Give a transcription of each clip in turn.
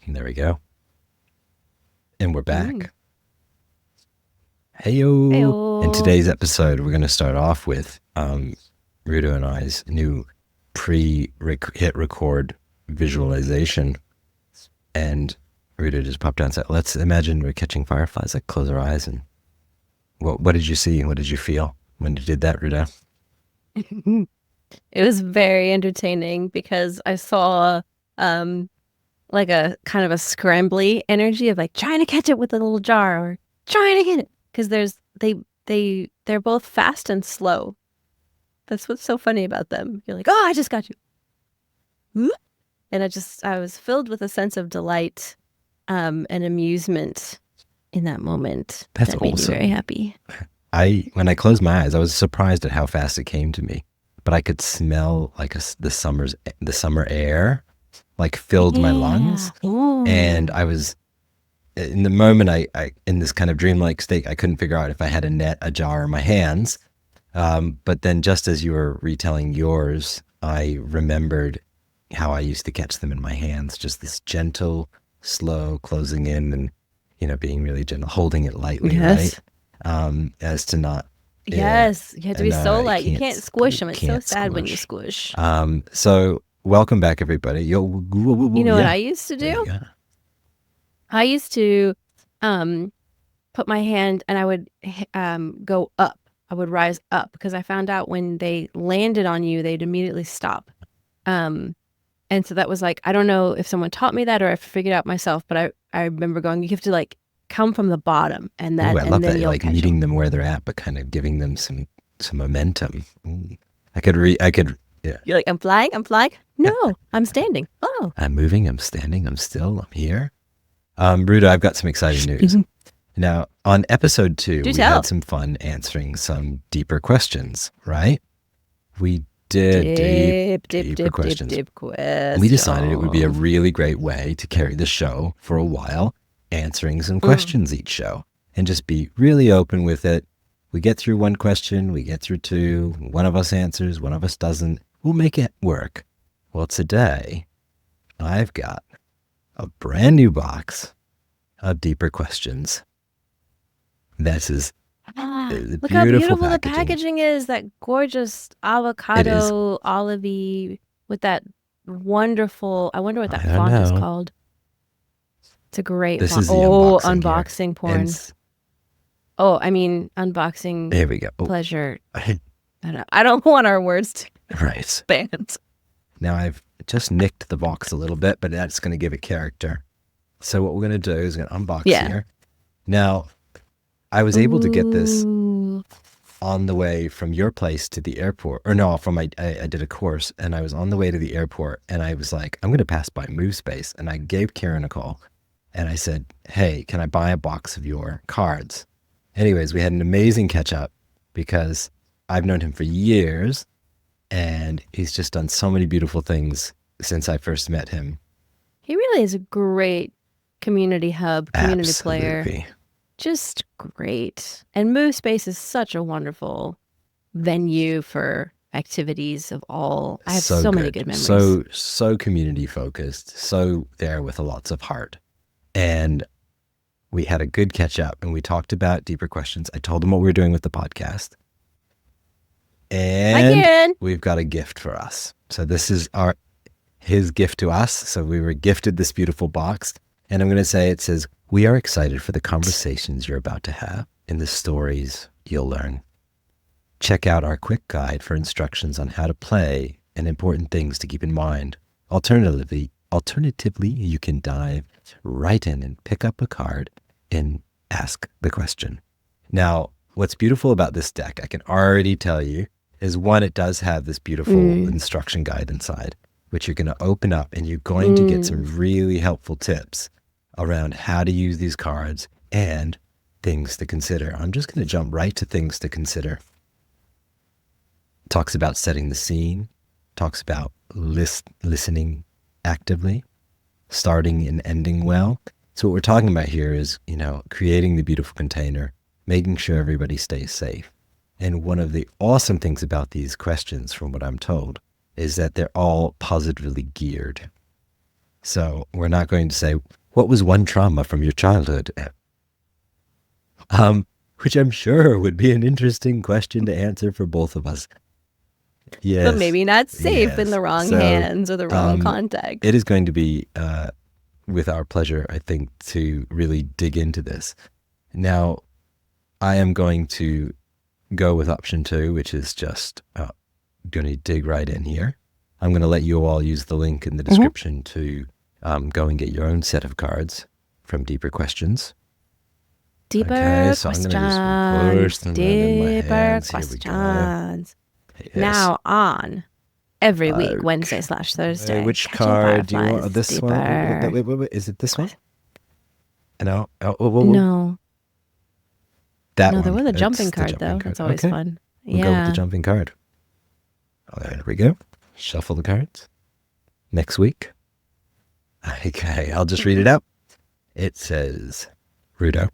And there we go. And we're back. Mm. Heyo. In Heyo. today's episode, we're going to start off with Rudo and I's new pre-hit record visualization. And Rudo just popped down and said, let's imagine we're catching fireflies. Like, close our eyes. And what did you see? What did you feel when you did that, Rudo? It was very entertaining because I saw like a kind of a scrambly energy of like trying to catch it with a little jar or trying to get it because they're both fast and slow. That's what's so funny about them. You're like, oh, I just got you. And I was filled with a sense of delight and amusement in that moment. That's that made awesome. me very happy. When I closed my eyes, I was surprised at how fast it came to me. But I could smell like the summer air, like filled my lungs. Ooh. And I was in the moment. I in this kind of dreamlike state. I couldn't figure out if I had a net, a jar, or my hands. But then, just as you were retelling yours, I remembered how I used to catch them in my hands. Just this gentle, slow closing in, and being really gentle, holding it lightly, Yes. right? As to not. Yes, you have to be so light. You can't squish them. It's so can't sad when you squish. squish. So welcome back, everybody. You know what I used to do? I used to put my hand and I would go up. I would rise up because I found out when they landed on you, they'd immediately stop. And so that was like, I don't know if someone taught me that or I figured out myself, but I remember going, you have to like come from the bottom and that. Ooh, I love and then that. you'll Like meeting them where they're at, but kind of giving them some momentum. I could. Yeah. You're like, I'm flying. No, I'm standing. Oh, I'm moving. I'm standing. I'm still. I'm here. Ruda, I've got some exciting news. Now, on episode 2, we had some fun answering some deeper questions, right? We did deeper questions. We decided it would be a really great way to carry the show for a while, answering some questions each show, and just be really open with it. We get through one question, we get through 2, one of us answers, one of us doesn't. We'll make it work. Well, today, I've got a brand new box of deeper questions. This is look how beautiful the packaging is. That gorgeous avocado olivey with that wonderful, I wonder what that font is called. It's a great font. This is the unboxing porn. I mean, unboxing. Here we go. Pleasure. I don't want our words to expand. Now, I've just nicked the box a little bit, but that's going to give it character. So what we're going to do is going to unbox here. Now, I was able to get this on the way from your place to the airport. Or no, I did a course, and I was on the way to the airport, and I was like, I'm going to pass by Move Space. And I gave Kiran a call, and I said, hey, can I buy a box of your cards? Anyways, we had an amazing catch-up because I've known him for years, and he's just done so many beautiful things since I first met him. He really is a great community hub, community player. Just great. And Move Space is such a wonderful venue for activities of all. I have so many good memories. So community focused, so there with lots of heart. And we had a good catch up and we talked about deeper questions. I told him what we were doing with the podcast. And we've got a gift for us. So this is his gift to us. So we were gifted this beautiful box. And I'm going to say, it says, we are excited for the conversations you're about to have and the stories you'll learn. Check out our quick guide for instructions on how to play and important things to keep in mind. Alternatively, you can dive right in and pick up a card and ask the question. Now, what's beautiful about this deck, I can already tell you, is one, it does have this beautiful instruction guide inside, which you're going to open up and you're going to get some really helpful tips around how to use these cards and things to consider. I'm just going to jump right to things to consider. It talks about setting the scene, talks about listening actively, starting and ending well. So what we're talking about here is, creating the beautiful container, making sure everybody stays safe. And one of the awesome things about these questions, from what I'm told, is that they're all positively geared. So we're not going to say, what was one trauma from your childhood? Which I'm sure would be an interesting question to answer for both of us. Yes. But maybe not safe in yes. the wrong So, hands or the wrong context. It is going to be with our pleasure, I think, to really dig into this. Now, I am going to go with option 2, which is just going to dig right in here. I'm going to let you all use the link in the description to go and get your own set of cards from Deeper Questions. Deeper so questions. I'm going to just push them in my Deeper hands. questions. Yes. Now on every week, Wednesday/Thursday. Which Catching card do you want? Fireflies, This Deeper. one? Wait. Is it this one? No. No. That No, one. there was a jumping It's the card, though. That's always Okay. fun. We'll go with the jumping card. There we go. Shuffle the cards. Next week. Okay, I'll just read it out. It says, Rudo.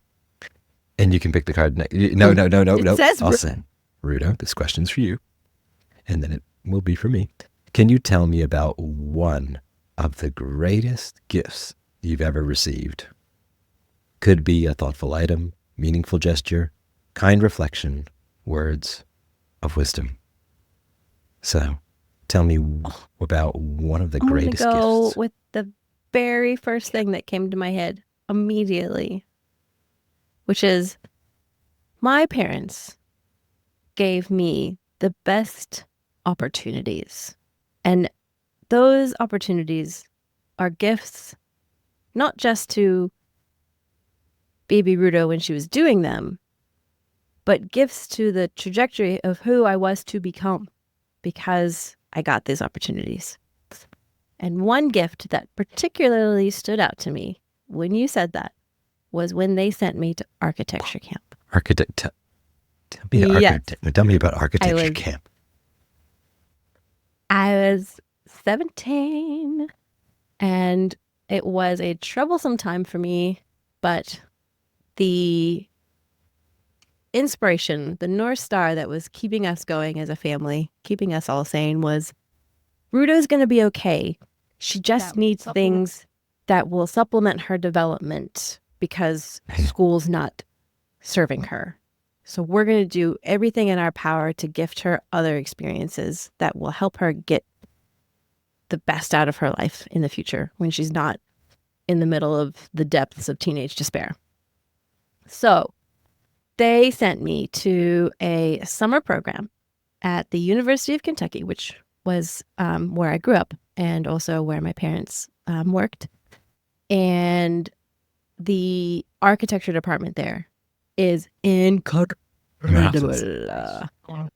And you can pick the card next. No. It says I'll say, Rudo, this question's for you. And then it will be for me. Can you tell me about one of the greatest gifts you've ever received? Could be a thoughtful item, meaningful gesture, kind reflection, words of wisdom. So, tell me about one of the greatest I'm gonna go gifts. with the very first thing that came to my head immediately, which is my parents gave me the best opportunities. And those opportunities are gifts not just to baby Rudo when she was doing them, but gifts to the trajectory of who I was to become because I got these opportunities. And one gift that particularly stood out to me when you said that was when they sent me to architecture camp. Tell me about architecture camp. I was 17 and it was a troublesome time for me, but the inspiration, the North Star that was keeping us going as a family, keeping us all sane was Rudo's going to be okay. She just needs things that will supplement her development because school's not serving her. So we're going to do everything in our power to gift her other experiences that will help her get the best out of her life in the future when she's not in the middle of the depths of teenage despair. So they sent me to a summer program at the University of Kentucky, which was where I grew up and also where my parents worked. And the architecture department there is incredible,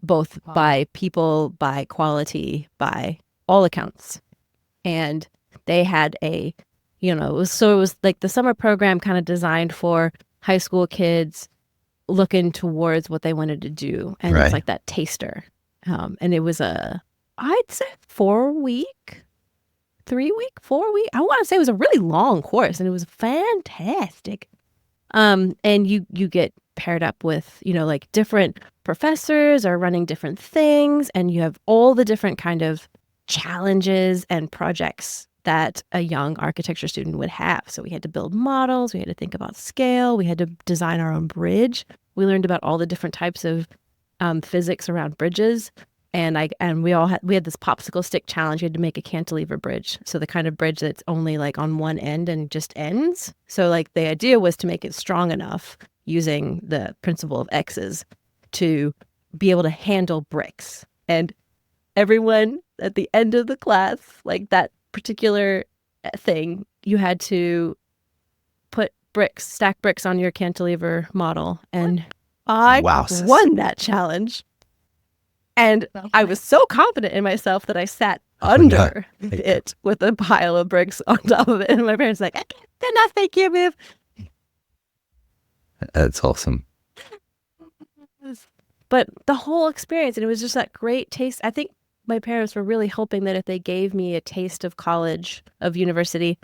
both by people, by quality, by all accounts. And they had it was like the summer program kind of designed for high school kids looking towards what they wanted to do. And It's like that taster. And it was I'd say 4 week, 4 week. I want to say it was a really long course and it was fantastic. And you get paired up with, like different professors are running different things and you have all the different kind of challenges and projects that a young architecture student would have. So we had to build models, we had to think about scale, we had to design our own bridge. We learned about all the different types of physics around bridges. And we had this popsicle stick challenge. You had to make a cantilever bridge. So the kind of bridge that's only like on one end and just ends. So like the idea was to make it strong enough using the principle of X's to be able to handle bricks. And everyone at the end of the class, like that particular thing, you had to stack bricks on your cantilever model. And I won that challenge. And I was so confident in myself that I sat under it with a pile of bricks on top of it. And my parents were like, I can't do nothing, you move. That's awesome. But the whole experience, and it was just that great taste. I think my parents were really hoping that if they gave me a taste of college, of university,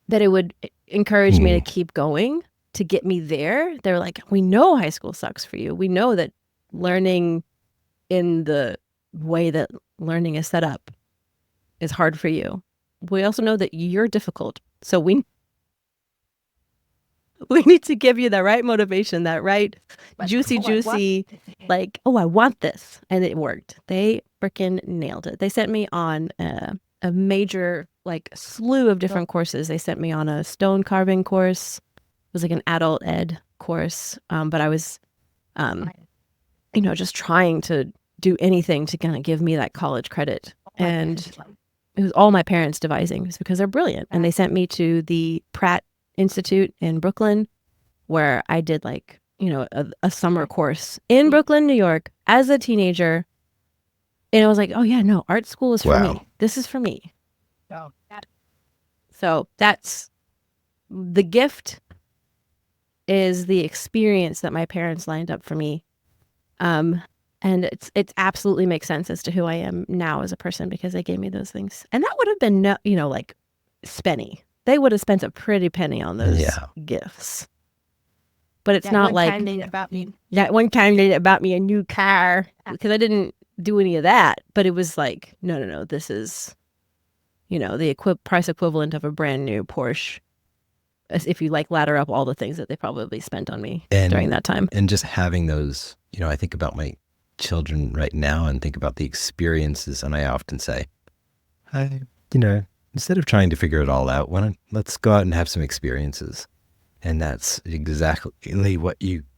that it would encourage me to keep going, to get me there. They're like, we know high school sucks for you. We know that learning in the way that learning is set up is hard for you. we also know that you're difficult. So we need to give you the right motivation, that right juicy, like, oh, I want this. And it worked. They freaking nailed it. They sent me on a major, like, slew of different courses. They sent me on a stone carving course. It was like an adult ed course. But I was, just trying to do anything to kind of give me that college credit. And it was all my parents devising. It was because they're brilliant. And they sent me to the Pratt Institute in Brooklyn, where I did like, a summer course in Brooklyn, New York as a teenager. And I was like, oh yeah, no, art school is for me. This is for me. So that's the gift, is the experience that my parents lined up for me. And it absolutely makes sense as to who I am now as a person, because they gave me those things. And that would have been, like spenny. They would have spent a pretty penny on those gifts. But it's not like that one time they bought me a new car, because I didn't do any of that. But it was like, no, this is, the price equivalent of a brand new Porsche, if you like ladder up all the things that they probably spent on me during that time. And just having those, I think about my children right now and think about the experiences, and I often say, instead of trying to figure it all out, let's go out and have some experiences. And that's exactly what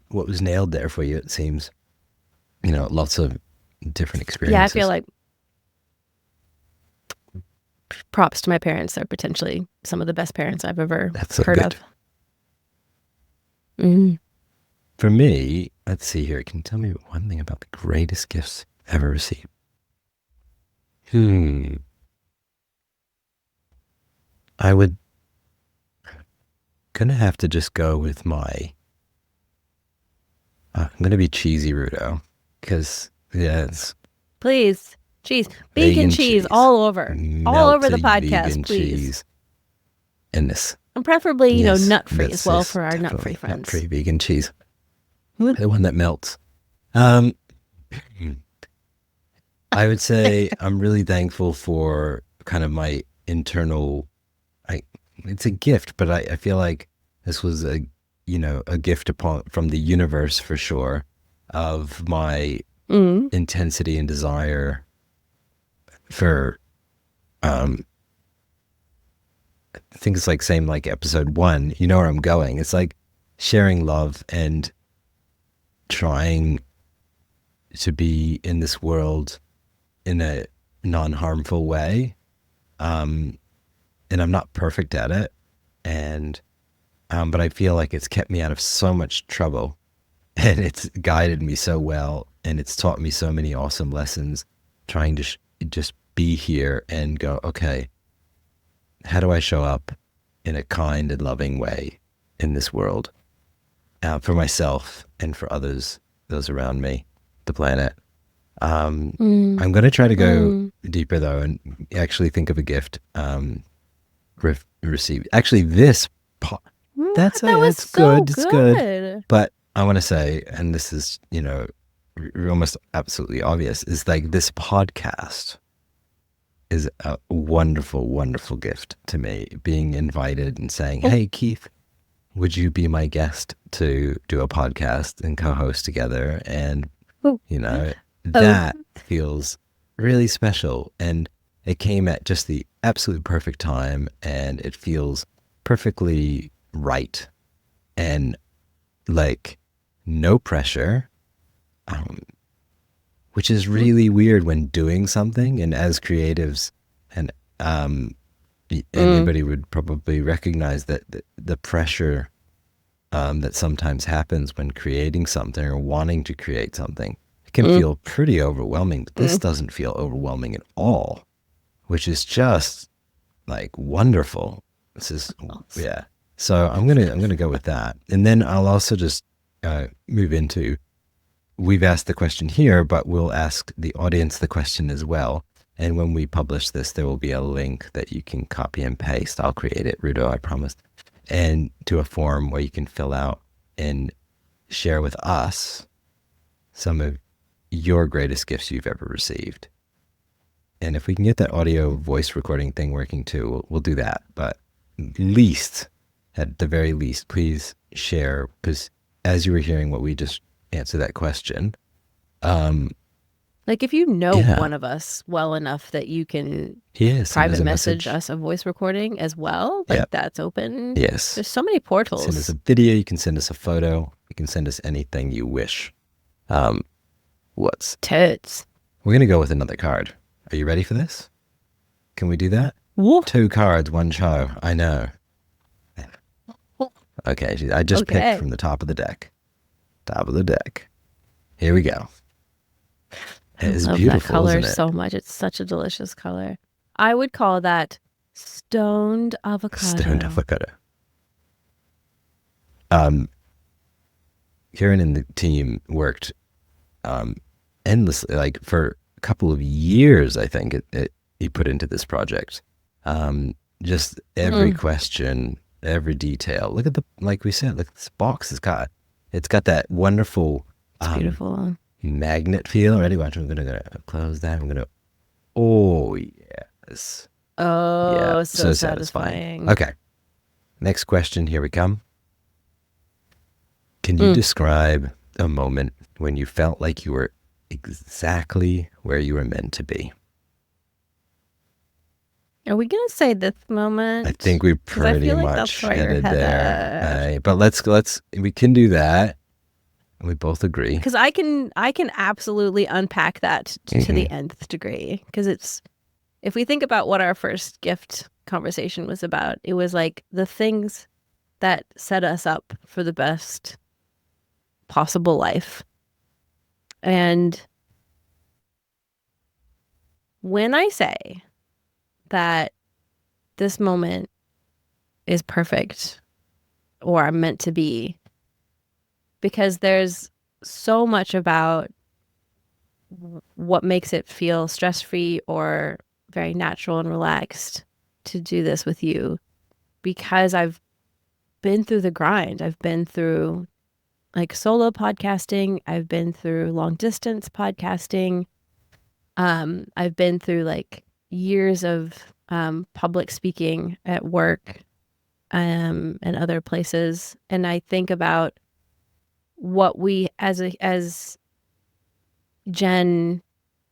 was nailed there for you, it seems. Lots of different experiences. Yeah, I feel like props to my parents. They're potentially some of the best parents I've ever heard of. Mm-hmm. For me, let's see here. Can you tell me one thing about the greatest gifts ever received? I would gonna have to just go with I'm gonna be cheesy, Rudo, because it's please cheese, vegan cheese all over the podcast, please. Cheese in this, and preferably nut free as well for our nut free friends. Nut free vegan cheese, the one that melts. I would say I'm really thankful for kind of my internal. It's a gift, but I feel like this was a gift from the universe for sure, of my intensity and desire for things like same like episode 1. You know where I'm going. It's like sharing love and trying to be in this world in a non-harmful way. And I'm not perfect at it, and but I feel like it's kept me out of so much trouble, and it's guided me so well, and it's taught me so many awesome lessons, trying to just be here and go, okay, how do I show up in a kind and loving way in this world, for myself and for others, those around me, the planet. I'm going to try to go deeper though, and actually think of a gift received. Actually, this that's good. It's good. But I want to say, and this is almost absolutely obvious, is like this podcast is a wonderful, wonderful gift to me. Being invited and saying, "Hey, Keith, would you be my guest to do a podcast and co-host together?" And that feels really special, and it came at just the absolute perfect time, and it feels perfectly right, and like no pressure, which is really weird when doing something. And as creatives, and anybody would probably recognize that the pressure that sometimes happens when creating something or wanting to create something, it can feel pretty overwhelming, but this doesn't feel overwhelming at all, which is just like wonderful. This is, yeah. So I'm gonna go with that, and then I'll also just move into. We've asked the question here, but we'll ask the audience the question as well. And when we publish this, there will be a link that you can copy and paste. I'll create it, Rudo, I promise, and to a form where you can fill out and share with us some of your greatest gifts you've ever received. And if we can get that audio voice recording thing working too, we'll do that. But at the very least, please share, because as you were hearing what we just answered that question, like if you know Yeah. one of us well enough that you can send us private a message us a voice recording as well, like Yep. that's open. Yes. There's so many Send us portals. a video. You can send us a photo. You can send us anything you wish. Totes. We're going to go with another card. Are you ready for this? Can we do that? Woo. 2 cards, 1 show. I know. Okay, I just picked from the top of the deck. Top of the deck. Here we go. It is I love beautiful, that color isn't it? so much. It's such a delicious color. I would call that stoned avocado. Stoned avocado. Kiran and the team worked endlessly, like for a couple of years, I think he put into this project. Just every question, every detail. Look at like we said, look, this box has got, it's got that wonderful, It's beautiful. magnet feel. Ready? Watch. I'm gonna close that. I'm gonna. Oh yes. Oh, Yeah, so satisfying. Okay. Next question. Here we come. Can you describe a moment when you felt like you were exactly where you were meant to be? Are we gonna say this moment? I think we pretty much headed there. But we can do that. We both agree. Because I can absolutely unpack that to the nth degree. Because if we think about what our first gift conversation was about, it was like the things that set us up for the best possible life. And when I say that this moment is perfect or I'm meant to be, because there's so much about what makes it feel stress-free or very natural and relaxed to do this with you, because I've been through the grind. I've been through like solo podcasting. I've been through long distance podcasting. I've been through like years of public speaking at work and other places. And I think about what we as Gen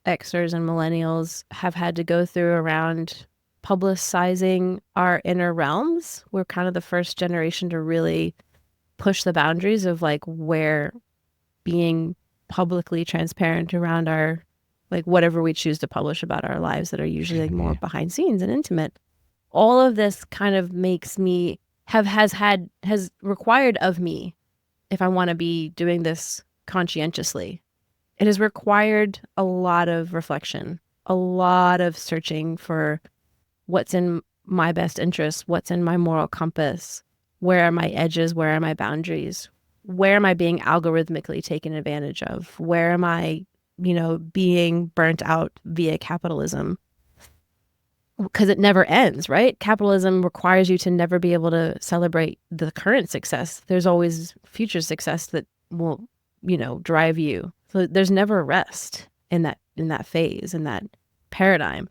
Xers and millennials have had to go through around publicizing our inner realms. We're kind of the first generation to really push the boundaries of like where being publicly transparent around our, like whatever we choose to publish about our lives that are usually like more behind scenes and intimate. All of this kind of makes me has required of me, if I want to be doing this conscientiously, it has required a lot of reflection, a lot of searching for what's in my best interest, what's in my moral compass, where are my edges, where are my boundaries, where am I being algorithmically taken advantage of, where am I, being burnt out via capitalism, because it never ends, right? Capitalism requires you to never be able to celebrate the current success. There's always future success that will, drive you. So there's never a rest in that phase, in that paradigm.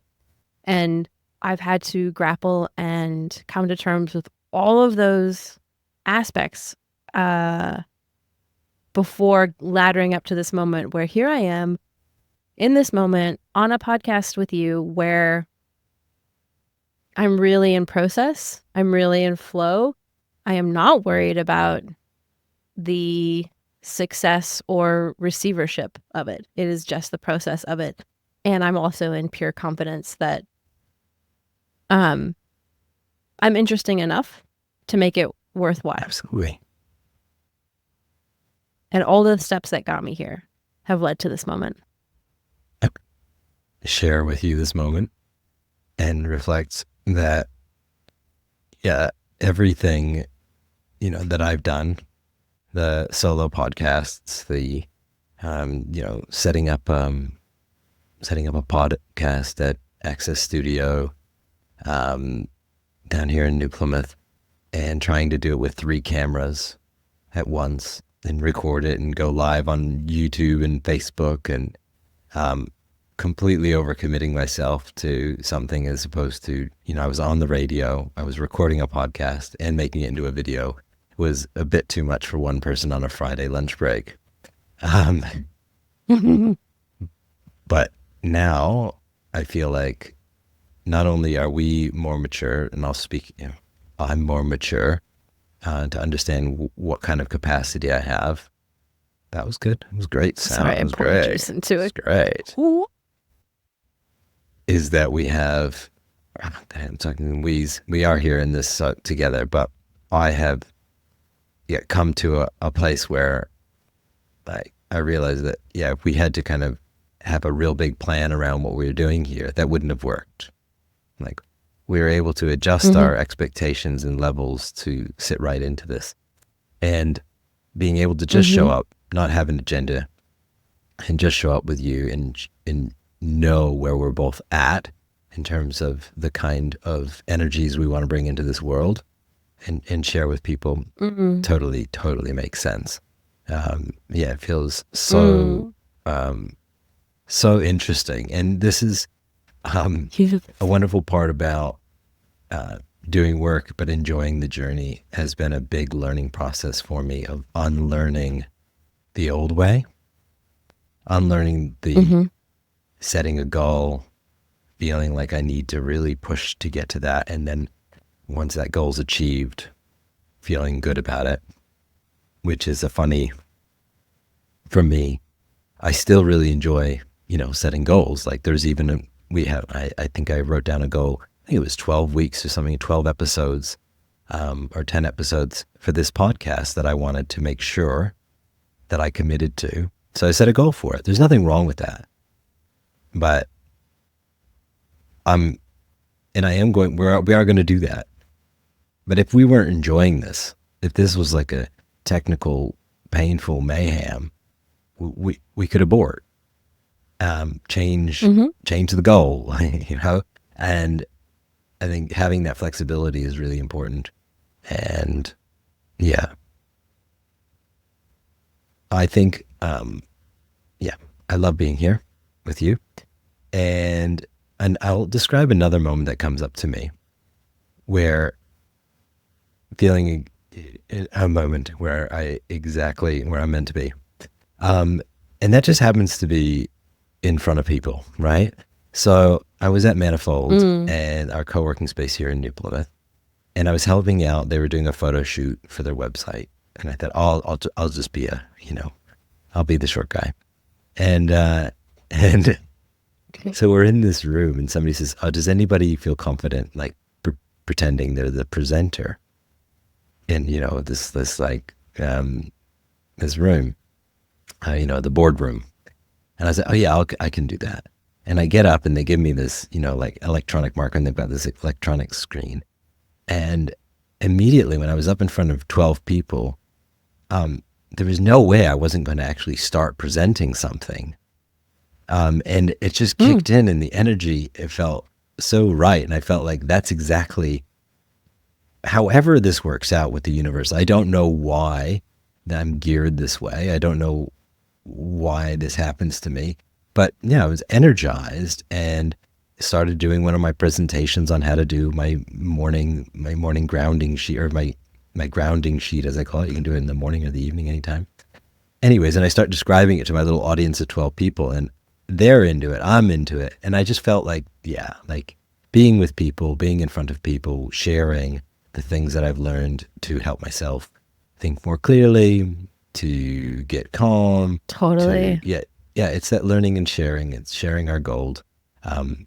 And I've had to grapple and come to terms with all of those aspects before laddering up to this moment where here I am in this moment on a podcast with you where I'm really in process. I'm really in flow. I am not worried about the success or receivership of it. It is just the process of it. And I'm also in pure confidence that I'm interesting enough to make it worthwhile. Absolutely. And all the steps that got me here have led to this moment. Share with you this moment and reflect that, everything, that I've done, the solo podcasts, the, setting up a podcast at Access Studio, down here in New Plymouth, and trying to do it with 3 cameras at once and record it and go live on YouTube and Facebook. And, completely overcommitting myself to something as opposed to, I was on the radio, I was recording a podcast and making it into a video was a bit too much for one person on a Friday lunch break. But now I feel like not only are we more mature, and I'll speak, I'm more mature to understand what kind of capacity I have. That was good. It was great sound. Sorry, I It was poured great. juice into it. Great. Ooh. Is that we have, I'm talking we are here in this together, but I have come to a place where I realized that, if we had to kind of have a real big plan around what we were doing here, that wouldn't have worked. Like, we were able to adjust our expectations and levels to sit right into this. And being able to just show up, not have an agenda, and just show up with you and know where we're both at in terms of the kind of energies we want to bring into this world and share with people totally makes sense. It feels so so interesting. And this is a wonderful part about doing work but enjoying the journey has been a big learning process for me of unlearning the old way, unlearning the setting a goal, feeling like I need to really push to get to that, and then once that goal's achieved, feeling good about it, which is for me, I still really enjoy, setting goals. Like there's even, I think I wrote down a goal, I think it was 12 weeks or something, 12 episodes, or 10 episodes for this podcast that I wanted to make sure that I committed to. So I set a goal for it. There's nothing wrong with that. But we are going to do that. But if we weren't enjoying this, if this was like a technical, painful mayhem, we could abort, change the goal, and I think having that flexibility is really important. And I think, I love being here with you. And I'll describe another moment that comes up to me where feeling a moment where where I'm meant to be. And that just happens to be in front of people, right? So I was at Manifold and our co-working space here in New Plymouth, and I was helping out. They were doing a photo shoot for their website, and I thought, I'll just be I'll be the short guy. And so we're in this room, and somebody says, "Oh, does anybody feel confident, like pretending they're the presenter in this room, the boardroom?" And I said, "Oh yeah, I can do that." And I get up, and they give me this, like electronic marker, and they've got this electronic screen. And immediately, when I was up in front of 12 people, there was no way I wasn't going to actually start presenting something. And it just kicked in, and the energy, it felt so right. And I felt like that's exactly, however this works out with the universe, I don't know why I'm geared this way. I don't know why this happens to me, but I was energized and started doing one of my presentations on how to do my morning grounding sheet, or my grounding sheet, as I call it. You can do it in the morning or the evening, anytime. Anyways, and I start describing it to my little audience of 12 people, and they're into it, I'm into it. And I just felt like, like being with people, being in front of people, sharing the things that I've learned to help myself think more clearly, to get calm. Totally. It's that learning and sharing. It's sharing our gold. God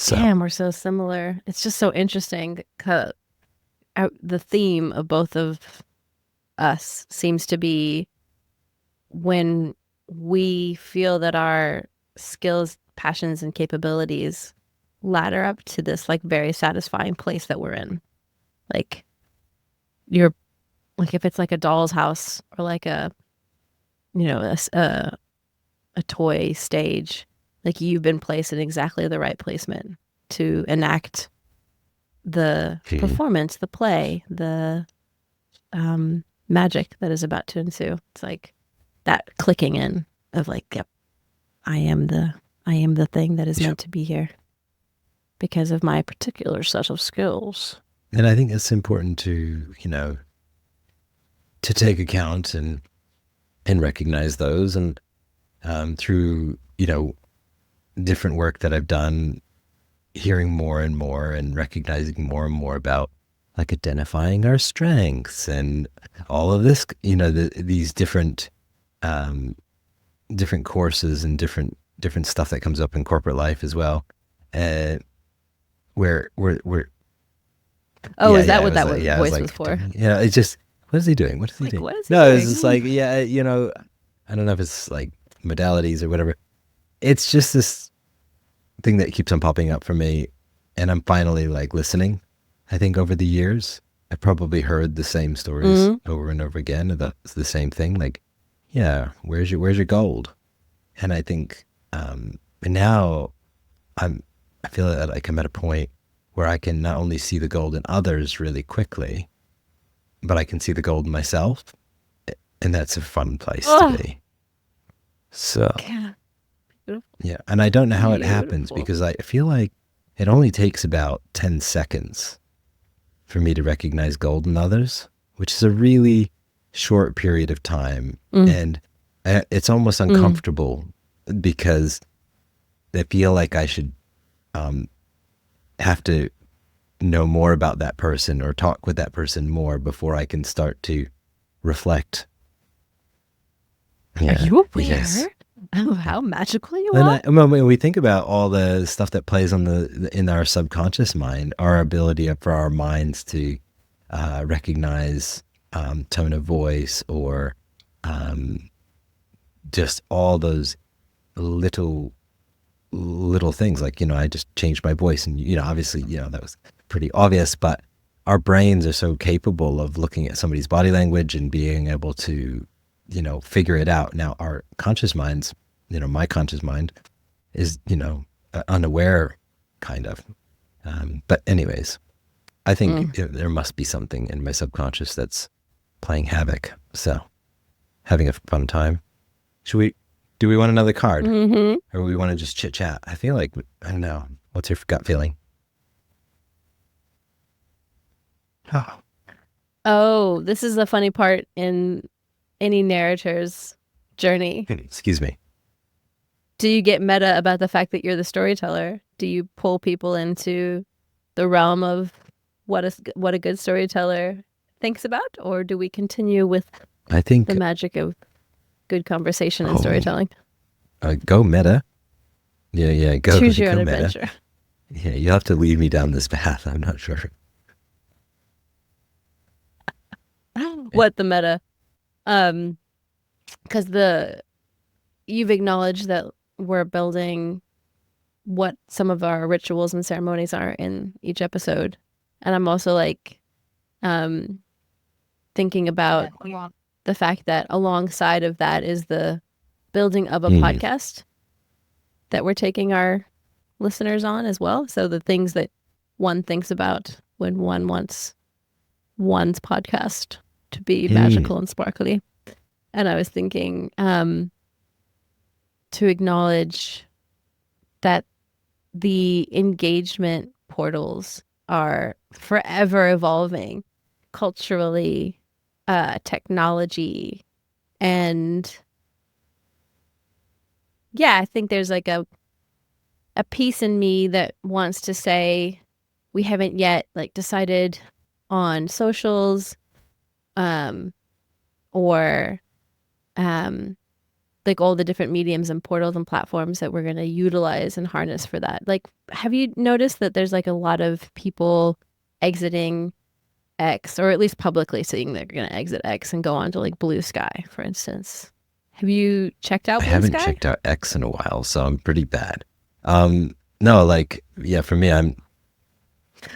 damn, we're so similar. It's just so interesting. The theme of both of us seems to be when we feel that our skills, passions, and capabilities ladder up to this like very satisfying place that we're in. Like you're like, if it's like a doll's house or like a toy stage, like you've been placed in exactly the right placement to enact the performance, the play, the magic that is about to ensue. It's like that clicking in of like, yep, I am the thing that is meant to be here because of my particular set of skills. And I think it's important to, to take account and recognize those. And through, different work that I've done, hearing more and more and recognizing more and more about like identifying our strengths and all of this, these different courses and different stuff that comes up in corporate life as well. Where Oh, is that what that voice was for? Yeah, it's just, what is he doing? What is he doing? What is he No, doing? it's just like, I don't know if it's like modalities or whatever. It's just this thing that keeps on popping up for me, and I'm finally like listening. I think over the years, I probably heard the same stories over and over again. That's the same thing. Like, yeah, where's your gold? And I think, and now I feel like I'm at a point where I can not only see the gold in others really quickly, but I can see the gold in myself, and that's a fun place to be. So, yeah, and I don't know how it happens, because I feel like it only takes about 10 seconds for me to recognize gold in others, which is a really short period of time. And it's almost uncomfortable because I feel like I should have to know more about that person or talk with that person more before I can start to reflect. Yeah. Are you aware? Yes. Oh, how magical you are! And when we think about all the stuff that plays on in our subconscious mind, our ability for our minds to recognize tone of voice, or just all those little things, like, I just changed my voice, and obviously, that was pretty obvious, but our brains are so capable of looking at somebody's body language and being able to figure it out. Now our conscious minds, my conscious mind is unaware, kind of, but anyways, I think there must be something in my subconscious that's playing havoc. So, having a fun time. Do we want another card? Or we want to just chit chat? I feel like, I don't know. What's your gut feeling? Oh, this is the funny part in any narrator's journey. Excuse me. Do you get meta about the fact that you're the storyteller? Do you pull people into the realm of what a good storyteller thinks about? Or do we continue with the magic of good conversation and storytelling? Go meta. Yeah, go. Choose your own meta. adventure. Yeah, you'll have to lead me down this path. I'm not sure. What the meta? Because you've acknowledged that we're building what some of our rituals and ceremonies are in each episode, and I'm also like thinking about the fact that alongside of that is the building of a podcast that we're taking our listeners on as well. So the things that one thinks about when one wants one's podcast to be magical and sparkly. And I was thinking to acknowledge that the engagement portals are forever evolving culturally, technology, and yeah, I think there's like a piece in me that wants to say we haven't yet like decided on socials or like all the different mediums and portals and platforms that we're going to utilize and harness for that. Like, have you noticed that there's like a lot of people exiting X, or at least publicly saying they're going to exit X and go on to like Blue Sky, for instance? Have you checked out Blue Sky? I haven't checked out X in a while, so I'm pretty bad. No, like, yeah, for me, I'm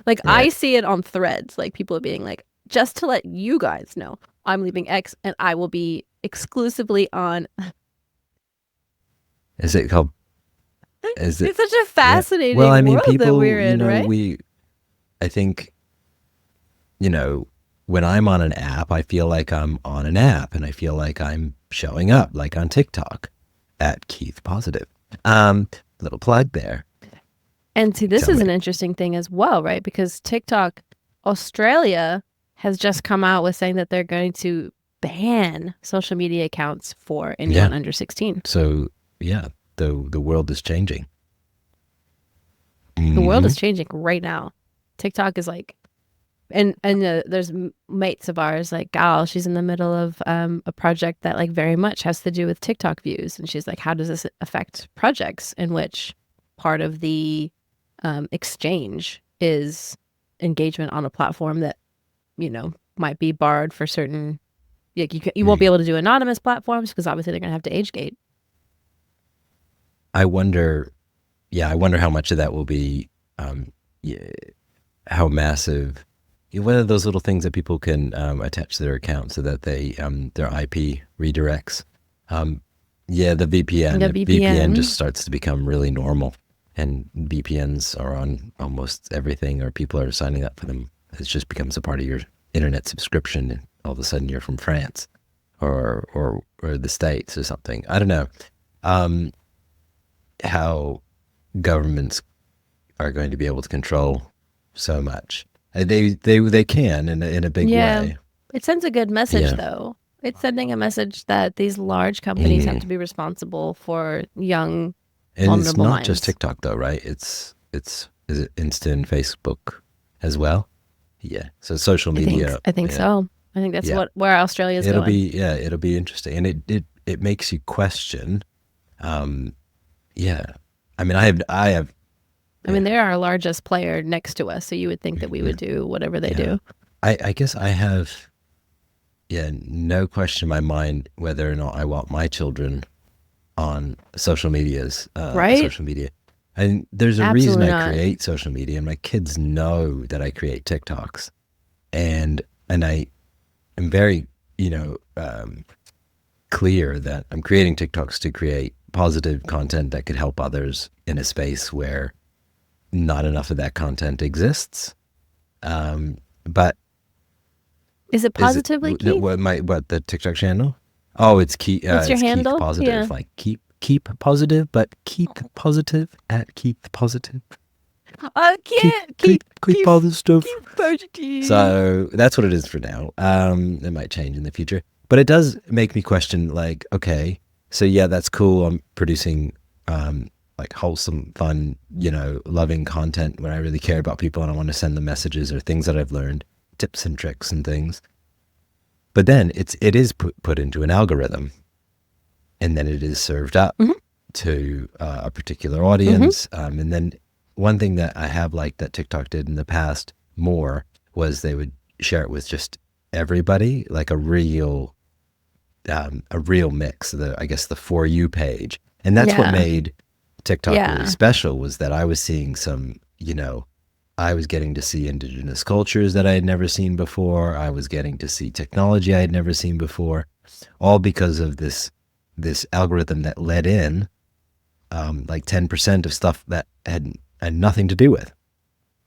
like, I see it on threads, like people being like, just to let you guys know, I'm leaving X and I will be exclusively on. Is it called? It's such a fascinating world that we're in, right? I think, when I'm on an app, I feel like I'm on an app, and I feel like I'm showing up, like on TikTok, at Keith Positive. Little plug there. And see, this Tell is me. an interesting thing as well, right? Because TikTok, Australia has just come out with saying that they're going to ban social media accounts for anyone Yeah. under 16. So yeah, the world is changing. The world Hmm. is changing right now. TikTok is like, and there's mates of ours like Gal. She's in the middle of a project that like very much has to do with TikTok views, and she's like, how does this affect projects in which part of the exchange is engagement on a platform that might be barred for certain. Like you won't be able to do anonymous platforms because obviously they're gonna have to age gate. I wonder. Yeah, I wonder how much of that will be. Yeah, how massive. One of those little things that people can attach to their account so that they their IP redirects. Yeah, the VPN. The If VPN VPN. just starts to become really normal, and VPNs are on almost everything, or people are signing up for them. It just becomes a part of your internet subscription, and all of a sudden you're from France, or the States or something. I don't know how governments are going to be able to control so much. They can in a big Yeah, way. it sends a good message Yeah. though. It's sending a message that these large companies have Mm. to be responsible for young, And it's vulnerable not just minds. TikTok though, right? It's is it Insta and Facebook as well? Yeah. So social media. I think Yeah. so. I think that's Yeah. where Australia's going. It'll be interesting, and it makes you question. Yeah. I mean, I have. I mean, Yeah. they're our largest player next to us, so you would think that we Yeah. would do whatever they Yeah. do. I guess I have. Yeah, no question in my mind whether or not I want my children on Right? social media. And there's a reason Absolutely I not. create social media, and my kids know that I create TikToks, and I am very clear that I'm creating TikToks to create positive content that could help others in a space where not enough of that content exists. But Is it is it positively, Keith? what the TikTok channel? Oh, What's your it's Keith handle? Yeah. Positive, like keep positive, but Keith Positive at Keith Positive. I can't Keep all this stuff. positive. So that's what it is for now. It might change in the future, but it does make me question. Like, okay, so yeah, that's cool. I'm producing like wholesome, fun, loving content when I really care about people and I want to send them messages or things that I've learned, tips and tricks and things. But then it is put into an algorithm, and then it is served up Mhm. to a particular audience. And then one thing that I have liked that TikTok did in the past more was they would share it with just everybody, like a real mix. I guess the For You page, and that's what Yeah. made TikTok really Yeah. special, was that I was seeing some, I was getting to see indigenous cultures that I had never seen before. I was getting to see technology I had never seen before, all because of this algorithm that let in like 10% of stuff that had nothing to do with.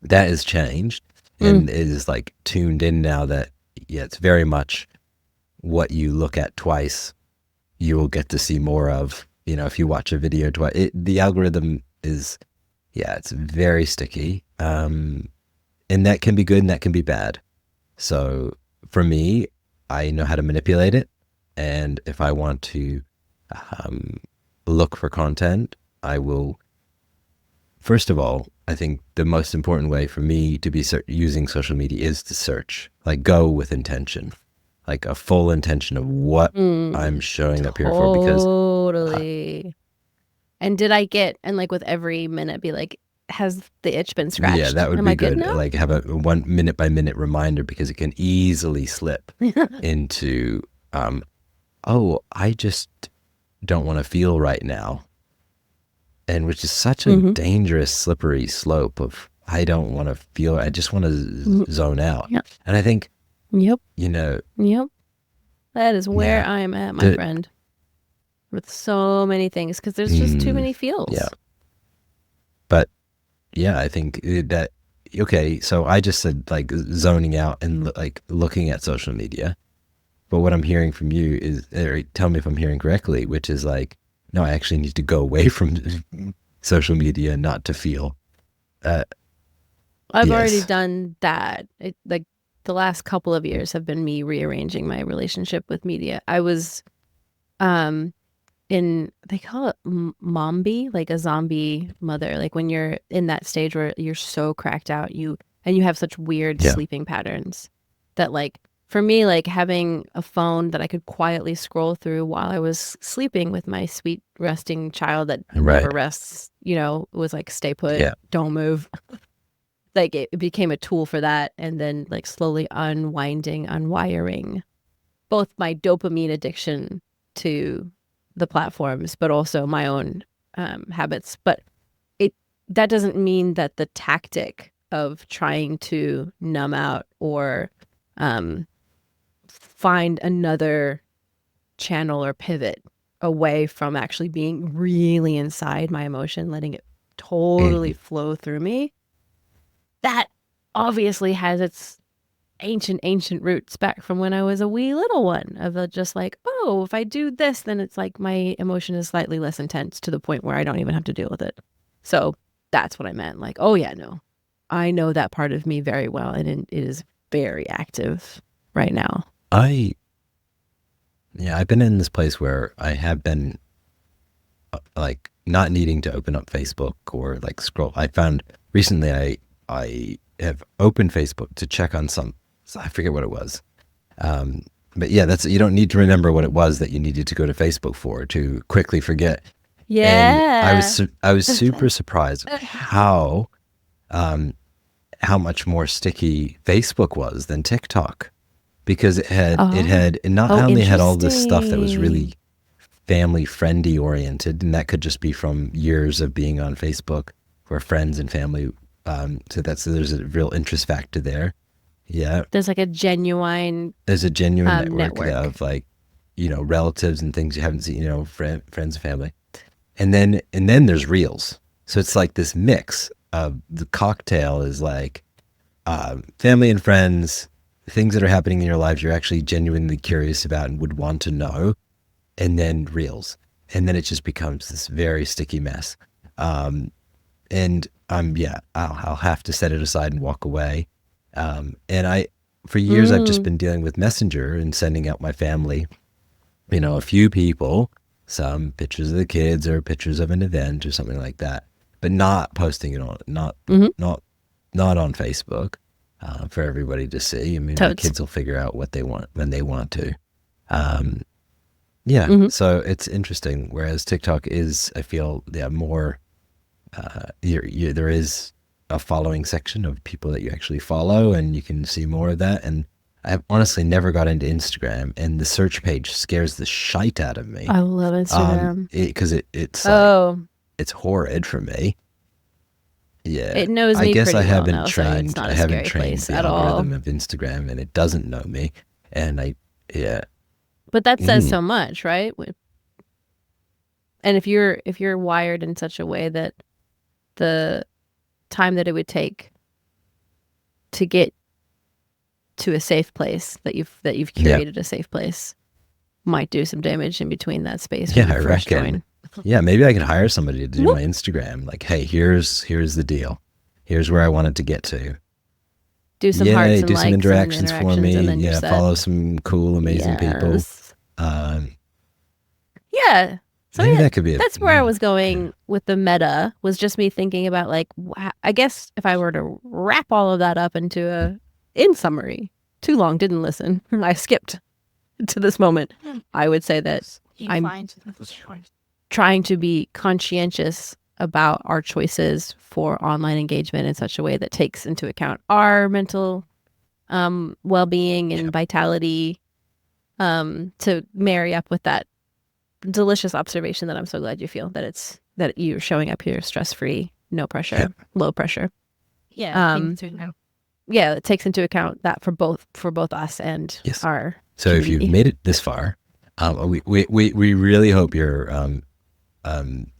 That has changed, and it is like tuned in now that, yeah, it's very much what you look at twice, you will get to see more of. If you watch a video twice, the algorithm is, yeah, it's very sticky. And that can be good and that can be bad. So for me, I know how to manipulate it. And if I want to look for content, I will. First of all, I think the most important way for me to be using social media is to search, like go with intention, like a full intention of what I'm showing up here for, because Totally. And did I get, and like with every minute be like, has the itch been scratched? yeah, that would Am be I good good. now? Like have a 1 minute by minute reminder, because it can easily slip into, oh, I just don't want to feel right now. And which is such a dangerous, slippery slope of, I don't want to feel, I just want to zone out. Yep. And I think, Yep. Yep. That is where Yeah. I am at, my friend. With so many things, because there's just too many feels. Yeah. But yeah, I think that, okay, so I just said like zoning out and like looking at social media. But what I'm hearing from you is, or tell me if I'm hearing correctly, which is like no, I actually need to go away from social media not to feel. I've already Yes. done that. Like the last couple of years have been me rearranging my relationship with media. I was um in, they call it mombi, like a zombie mother, like when you're in that stage where you're so cracked out, you have such weird Yeah. sleeping patterns that, like, for me, like having a phone that I could quietly scroll through while I was sleeping with my sweet resting child that Right. never rests, was like, stay put, Yeah. don't move. Like it became a tool for that, and then like slowly unwiring both my dopamine addiction to the platforms, but also my own habits. But it that doesn't mean that the tactic of trying to numb out or um, find another channel or pivot away from actually being really inside my emotion, letting it totally Mhm. flow through me, that obviously has its ancient roots back from when I was a wee little one, of just like, oh, if I do this, then it's like my emotion is slightly less intense to the point where I don't even have to deal with it. So that's what I meant. Like, oh yeah, no, I know that part of me very well, and it is very active right now. I've been in this place where I have been like not needing to open up Facebook or like scroll. I found recently I have opened Facebook to check on I forget what it was. But yeah, you don't need to remember what it was that you needed to go to Facebook for to quickly forget. And Yeah. I was super surprised at how much more sticky Facebook was than TikTok, because it not Oh, only had all this stuff that was interesting. really family friendly oriented, and that could just be from years of being on Facebook where friends and family. So there's a real interest factor there. Yeah, There's like a genuine there's a genuine network network. of like, relatives and things you haven't seen, friends and family, and then there's reels. So it's like this mix of the cocktail is like family and friends, things that are happening in your lives you're actually genuinely curious about and would want to know, and then reels, and then it just becomes this very sticky mess. And yeah, I'll have to set it aside and walk away. And for years I've just Mm. been dealing with Messenger and sending out my family, a few people, some pictures of the kids or pictures of an event or something like that, but not posting it on, Mm-hmm. not on Facebook for everybody to see. I mean, my Totes. kids will figure out what they want when they want to. Um, yeah, Mm-hmm. so it's interesting. Whereas TikTok is, I feel, yeah, more. There is a following section of people that you actually follow, and you can see more of that. And I've honestly never got into Instagram, and the search page scares the shite out of me. I love Instagram. Because it's like Oh, it's horrid for me. Yeah, it knows I me guess pretty well now, so it's I not a haven't scary trained place the at all. algorithm of Instagram, and it doesn't know me. And yeah. But that says Mm, so much, right? And if you're wired in such a way that the time that it would take to get to a safe place, that you've yeah. curated a safe place, might do some damage in between that space when Yeah, you I first reckon. join. Yeah, maybe I could hire somebody to do Whoop. my Instagram. Like, hey, here's the deal. Here's where I want it to get to. Do some hearts Yay, and do some likes and interactions for interactions, me. and then you're Yeah, set. follow some cool, amazing people. Yes. Um, Yeah. So maybe yeah, that could be that's where I was yeah. going with the meta, was just me thinking about, like, I guess if I were to wrap all of that up into in summary, too long, didn't listen. I skipped to this moment. I would say that I'm trying to be conscientious about our choices for online engagement in such a way that takes into account our mental well-being Yeah. and vitality, to marry up with that delicious observation that I'm so glad you feel that you're showing up here stress-free, no pressure, Yeah. low pressure. Yeah. Yeah, it takes into account that for both us and Yes. our So if community. you've made it this far, we really hope you're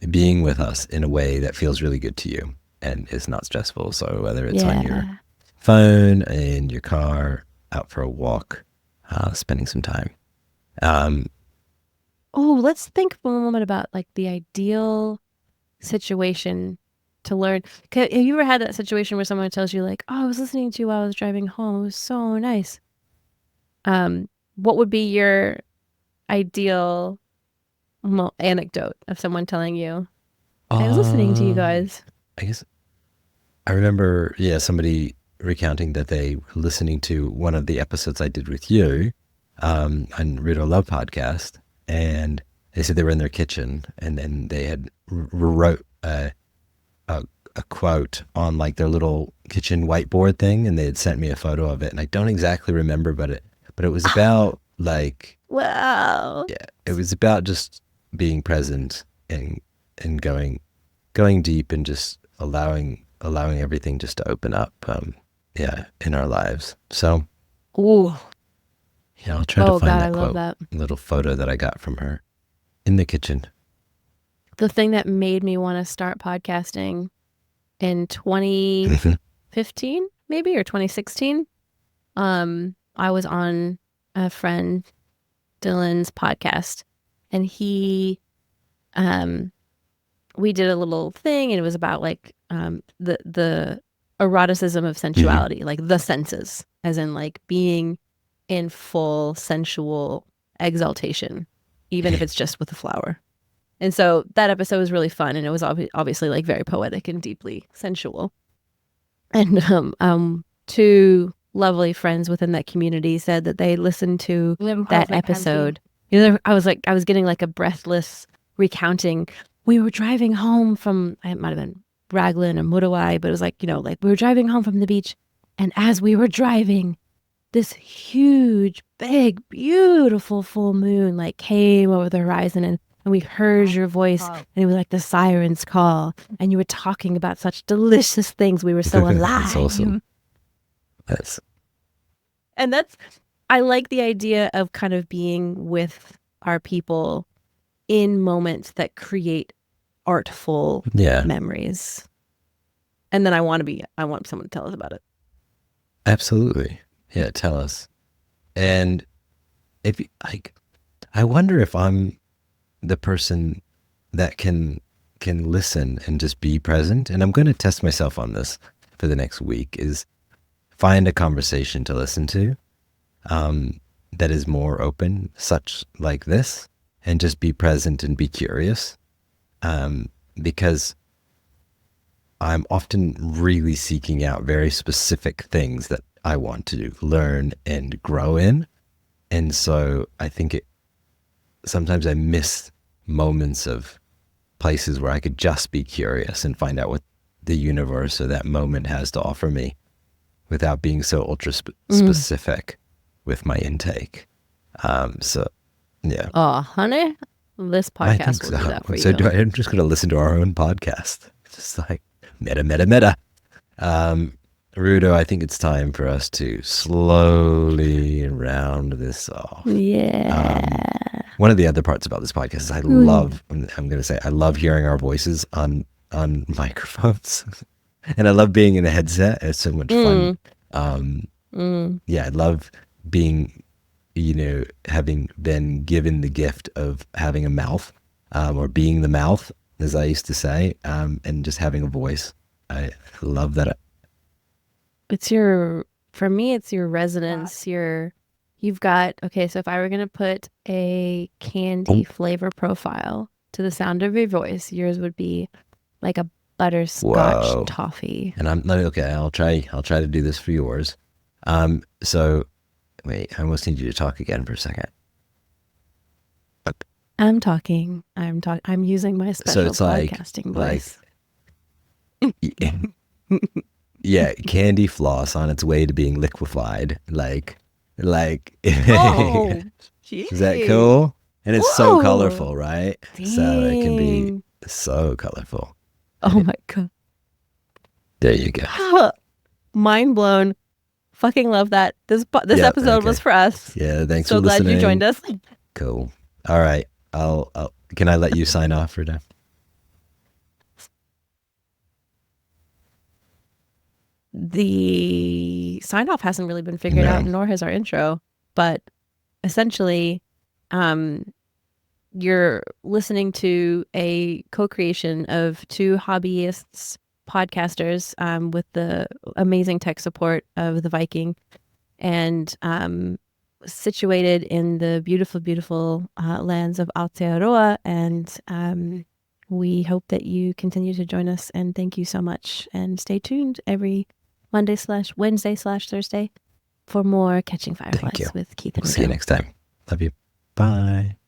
being with us in a way that feels really good to you and is not stressful. So whether it's on your phone, in your car, out for a walk, spending some time. let's think for a moment about like the ideal situation to learn. Have you ever had that situation where someone tells you like, "Oh, I was listening to you while I was driving home. It was so nice." What would be your ideal anecdote of someone telling you, "I was listening to you guys." I guess I remember, somebody recounting that they were listening to one of the episodes I did with you on Rudo Love podcast, and they said they were in their kitchen, and then they had wrote a quote on like their little kitchen whiteboard thing, and they had sent me a photo of it, and I don't exactly remember, but it was about like, Wow. yeah, it was about just being present and going deep and just allowing everything just to open up, in our lives. So Ooh. I'll try to Oh find God, I that love quote, that. little photo that I got from her in the kitchen. The thing that made me want to start podcasting in 2015, maybe, or 2016. I was on a friend Dylan's podcast, and we did a little thing, and it was about like the eroticism of sensuality, like the senses, as in like being in full sensual exaltation, even if it's just with a flower. And so that episode was really fun, and it was obviously like very poetic and deeply sensual. And two lovely friends within that community said that they listened to that episode. I was getting like a breathless recounting. We were driving home from, it might have been Raglan or Mudawai, but it was like, like we were driving home from the beach, and as we were driving, this huge, big, beautiful full moon like came over the horizon, and we heard your voice, and it was like the sirens call, and you were talking about such delicious things. We were so alive. That's awesome. And I like the idea of kind of being with our people in moments that create artful memories. And then I want someone to tell us about it. Absolutely. Yeah, tell us. And if I wonder if I'm the person that can listen and just be present. And I'm going to test myself on this for the next week, is find a conversation to listen to that is more open, such like this, and just be present and be curious. Because I'm often really seeking out very specific things that I want to learn and grow in. And so I think sometimes I miss moments of places where I could just be curious and find out what the universe or that moment has to offer me without being so ultra specific with my intake. So, yeah. Oh, honey, this podcast will do that for you. I'm just going to listen to our own podcast. Just like meta. Rudo, I think it's time for us to slowly round this off. Yeah. One of the other parts about this podcast is I love hearing our voices on microphones. And I love being in a headset. It's so much fun. Yeah, I love being, having been given the gift of having a mouth, or being the mouth, as I used to say, and just having a voice. I love that. For me, it's your resonance. You've got, okay, so if I were going to put a candy flavor profile to the sound of your voice, yours would be like a butterscotch toffee. And I'm like, okay, I'll try to do this for yours. So wait, I almost need you to talk again for a second. I'm talking. I'm using my special podcasting voice. Yeah, candy floss on its way to being liquefied. Like, oh, is that cool? And it's so colorful, right? Dang. So it can be so colorful. Oh my God. There you go. Mind blown. Fucking love that. This episode was for us. Yeah, thanks for listening. So glad you joined us. Cool. All right. Can I let you sign off for now? The sign off hasn't really been figured out, nor has our intro. But essentially, you're listening to a co-creation of two hobbyists podcasters with the amazing tech support of the Viking, and situated in the beautiful, beautiful lands of Aotearoa. And we hope that you continue to join us. And thank you so much. And stay tuned every Wednesday/Thursday for more Catching Thank you. Fireflies with Keith We'll and see you Joe. next time. Love you. Bye.